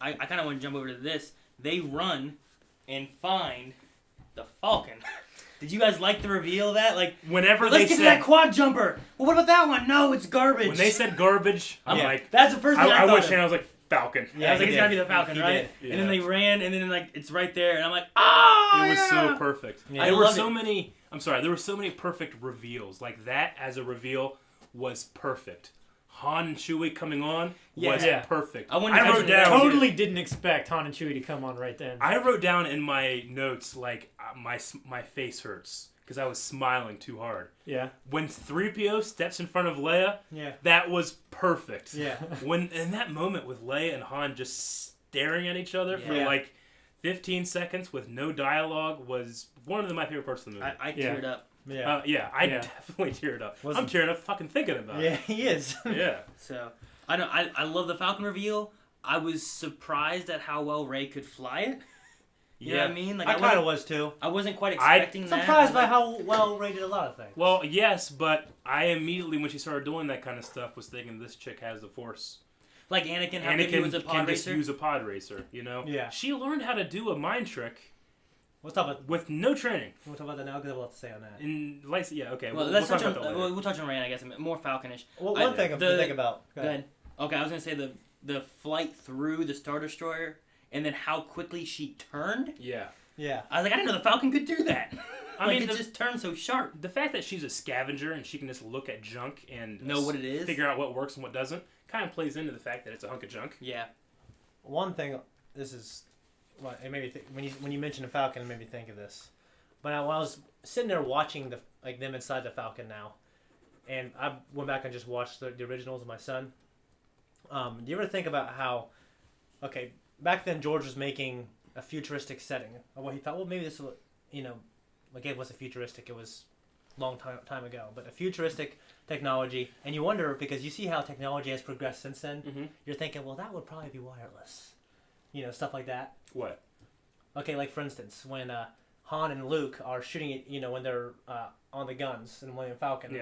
I kind of want to jump over to this. They run and find the Falcon. Did you guys like the reveal of that? Like, whenever let's they get said to that quad jumper. Well, what about that one? No, it's garbage. when they said garbage, I'm like, that's the first thing I thought wish of. and I was like Falcon. Yeah, I was like, it's gotta be the Falcon, right? Yeah. And then they ran, and then like it's right there, and I'm like, oh, It was so perfect. Yeah. There were love so it. many. I'm sorry. There were so many perfect reveals. Like that as a reveal was perfect. Han and Chewie coming on was perfect. I wrote down. Totally didn't expect Han and Chewie to come on right then. I wrote down in my notes like my face hurts because I was smiling too hard. Yeah. When 3PO steps in front of Leia, Yeah. that was perfect. Yeah. When in that moment with Leia and Han just staring at each other for like 15 seconds with no dialogue was one of my favorite parts of the movie. I teared up. Yeah. I definitely teared up. I'm tearing up fucking thinking about it. Yeah, he is. Yeah. So I love the Falcon reveal. I was surprised at how well Rey could fly it. You know what I mean? Like I kind of was too. I wasn't quite expecting that. Surprised by how well Rey did a lot of things. Well, yes, but I immediately, when she started doing that kind of stuff, was thinking this chick has the Force. Like Anakin, how he was a pod can racer. just use a pod racer, you know? Yeah. She learned how to do a mind trick We'll talk about with no training. that now because I have a lot to say on that. Okay. Well, we'll talk about that later. we'll touch on Rey, I guess, more Falconish. Well, one thing to think about. Go ahead. Okay, I was gonna say the flight through the Star Destroyer, and then how quickly she turned. Yeah. Yeah. I was like, I didn't know the Falcon could do that. I mean, it just turned so sharp. The fact that she's a scavenger and she can just look at junk and Know what it is, figure out what works and what doesn't, kind of plays into the fact that it's a hunk of junk. Yeah. One thing, this is, well, it made me think, when you mentioned the Falcon, it made me think of this. When I was sitting there watching them inside the Falcon now, and I went back and just watched the originals with my son. Do you ever think about how, okay, back then George was making a futuristic setting of what he thought, well, maybe this will, like it wasn't futuristic, it was a long time ago, but a futuristic technology, and you wonder, because you see how technology has progressed since then, you're thinking, well, that would probably be wireless, stuff like that. What? Okay, like for instance, when Han and Luke are shooting it, when they're on the guns in Millennium Falcon,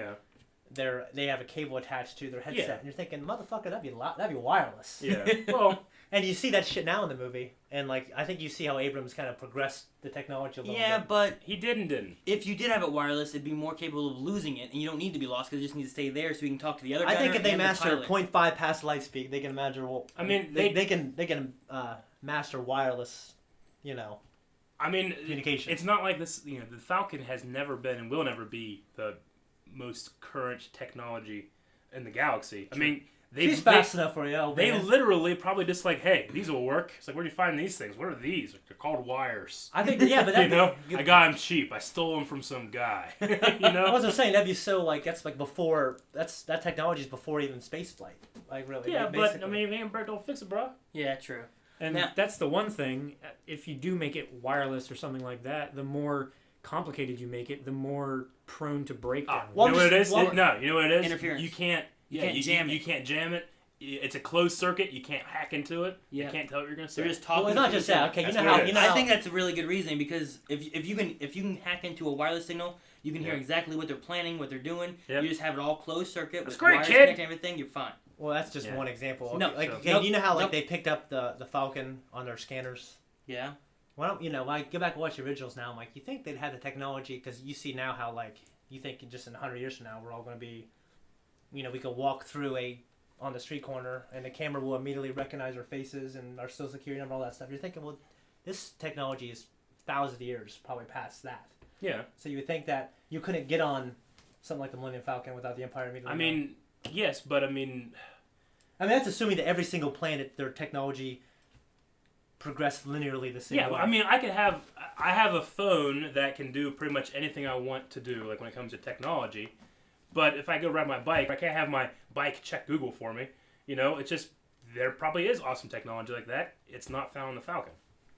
they have a cable attached to their headset, and you're thinking, motherfucker, that'd be wireless. Yeah. Well, and you see that shit now in the movie, and like I think you see how Abrams kind of progressed the technology a little bit. Yeah, but he didn't. If you did have it wireless, it'd be more capable of losing it, and you don't need to be lost because it just needs to stay there so you can talk to the other. I think if they and master the 0.5 past light speed, they can imagine. Well, I mean, they can master wireless. I mean, communication. It's not like this. The Falcon has never been and will never be the most current technology in the galaxy. I mean, she's fast enough for you. They literally probably just like, hey, these will work. It's like, where do you find these things? What are these? They're called wires. I think, yeah, but that I got them cheap. I stole them from some guy. I wasn't saying that'd be so like that's like before. That technology is before even space flight. Like really. Yeah, like, but I mean, if it ain't broke, don't fix it, bro. Yeah, true. And that's the one thing. If you do make it wireless or something like that, the more complicated you make it, the more prone to breakdown. You know what it is? You know what it is? Interference. You can't jam it. You can't jam it. It's a closed circuit. You can't hack into it. Yeah. You can't tell what you're gonna say. They're just talking. Well, it's not just that. Okay, I think that's a really good reasoning because if you can hack into a wireless signal, you can hear exactly what they're planning, what they're doing. Yep. You just have it all closed circuit with great, wires kid. connecting everything. You're fine. Well, that's just one example. No, you know how they picked up the Falcon on their scanners. Yeah. Why don't when I go back and watch the originals now, I'm like, you think they'd have the technology? Because you see now how you think just in 100 years from now we're all going to be, we could walk through on the street corner and the camera will immediately recognize our faces and our social security number, all that stuff. You're thinking, well, this technology is thousands of years probably past that. Yeah. So you would think that you couldn't get on something like the Millennium Falcon without the Empire immediately. I mean, yes, but I mean, that's assuming that every single planet, their technology progressed linearly the same way. Yeah, I mean, I have a phone that can do pretty much anything I want to do, like when it comes to technology. But if I go ride my bike, I can't have my bike check Google for me. It's just, there probably is awesome technology like that. It's not found in the Falcon.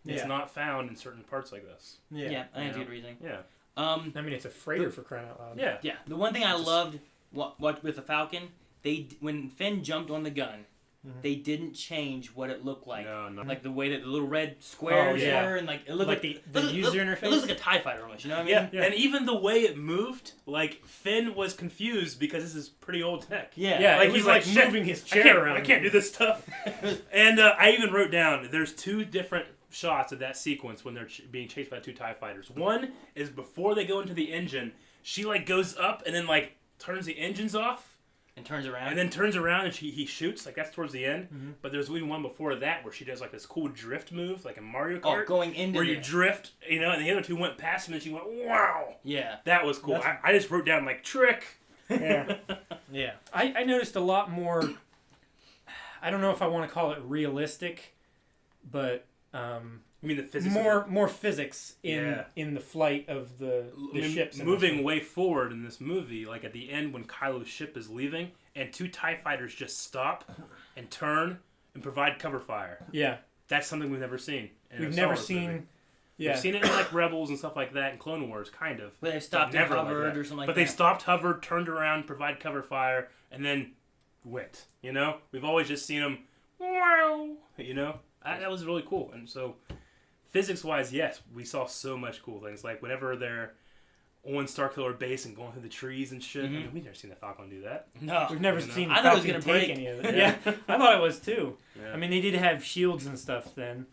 It's not found in certain parts like this. Yeah, I think that's a good reasoning. Yeah. I mean, it's a freighter for crying out loud. Yeah. The one thing I loved with the Falcon, when Finn jumped on the gun, they didn't change what it looked like. No, no. Like the way that the little red squares yeah. were, and like it looked Like the user interface? It looks like a TIE fighter almost. You know what I mean? Yeah. And even the way it moved, like Finn was confused because this is pretty old tech. Yeah. Yeah, Like, it was he's like like, moving his I chair can't, around. I can't do this stuff. And I even wrote down there's 2 different shots of that sequence when they're being chased by 2 TIE fighters. One is before they go into the engine. She like goes up and then like turns the engines off. And turns around. And then turns around and he shoots, like that's towards the end. Mm-hmm. But there's even one before that where she does like this cool drift move, like in Mario Kart. Oh, going into where you drift, you know, and the other 2 went past him and she went, wow. Yeah. That was cool. I just wrote down like trick. Yeah. Yeah. I noticed a lot more. I don't know if I want to call it realistic, but I mean the physics. more physics in the flight of the ships. Moving way forward in this movie, like at the end when Kylo's ship is leaving, and 2 TIE fighters just stop and turn and provide cover fire. Yeah. That's something we've never seen. We've never seen. Yeah. We've seen it in like Rebels and stuff like that in Clone Wars, kind of. But they stopped and never hovered like that. or something like but that. they stopped, hovered, turned around, provide cover fire, and then went. You know, we've always just seen them. Wow. You know, that was really cool. And so, physics-wise, yes, we saw so much cool things. Like whenever they're on Starkiller Base and going through the trees and shit. I mean, we've never seen the Falcon do that. No. We've never seen I thought it was Falcon gonna take break. any of it. Yeah. Yeah, I thought it was too. Yeah. I mean, they did have shields and stuff then.